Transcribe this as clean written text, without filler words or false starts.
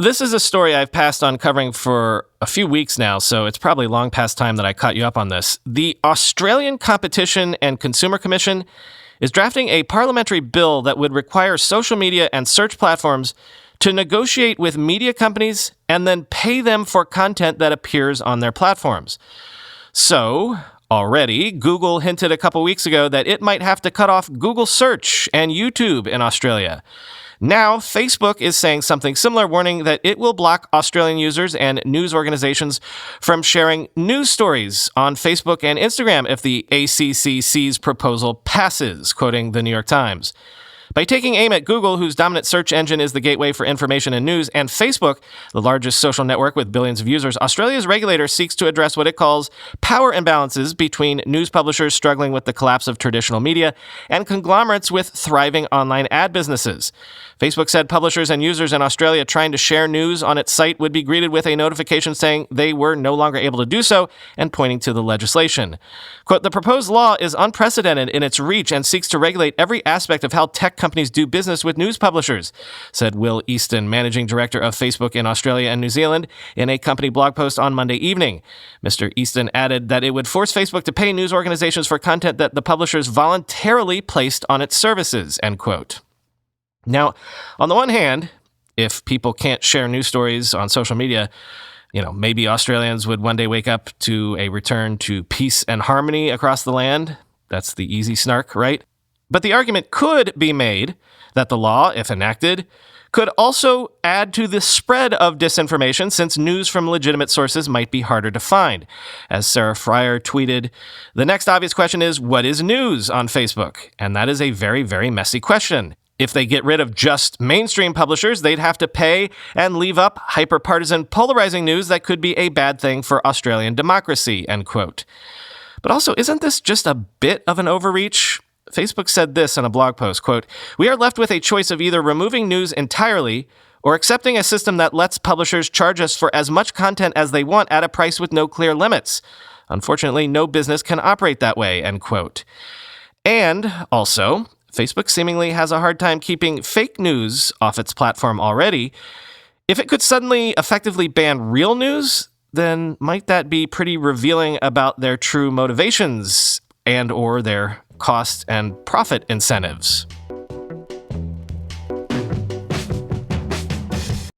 This is a story I've passed on covering for a few weeks now, so it's probably long past time that I caught you up on this. The Australian Competition and Consumer Commission is drafting a parliamentary bill that would require social media and search platforms to negotiate with media companies and then pay them for content that appears on their platforms. So, already, Google hinted a couple weeks ago that it might have to cut off Google Search and YouTube in Australia. Now, Facebook is saying something similar, warning that it will block Australian users and news organizations from sharing news stories on Facebook and Instagram if the ACCC's proposal passes, quoting the New York Times. By taking aim at Google, whose dominant search engine is the gateway for information and news, and Facebook, the largest social network with billions of users, Australia's regulator seeks to address what it calls power imbalances between news publishers struggling with the collapse of traditional media and conglomerates with thriving online ad businesses. Facebook said publishers and users in Australia trying to share news on its site would be greeted with a notification saying they were no longer able to do so and pointing to the legislation. Quote, "The proposed law is unprecedented in its reach and seeks to regulate every aspect of how tech companies do business with news publishers," said Will Easton, managing director of Facebook in Australia and New Zealand, in a company blog post on Monday evening. Mr. Easton added that it would force Facebook to pay news organizations for content that the publishers voluntarily placed on its services, end quote. Now, on the one hand, if people can't share news stories on social media, maybe Australians would one day wake up to a return to peace and harmony across the land. That's the easy snark, right? But the argument could be made that the law, if enacted, could also add to the spread of disinformation, since news from legitimate sources might be harder to find. As Sarah Fryer tweeted, "The next obvious question is, what is news on Facebook?" And that is a very, very messy question. If they get rid of just mainstream publishers, they'd have to pay and leave up hyper-partisan, polarizing news that could be a bad thing for Australian democracy, end quote. But also, isn't this just a bit of an overreach? Facebook said this in a blog post, quote, "We are left with a choice of either removing news entirely or accepting a system that lets publishers charge us for as much content as they want at a price with no clear limits. Unfortunately, no business can operate that way," end quote. And also, Facebook seemingly has a hard time keeping fake news off its platform already. If it could suddenly effectively ban real news, then might that be pretty revealing about their true motivations and or their cost and profit incentives?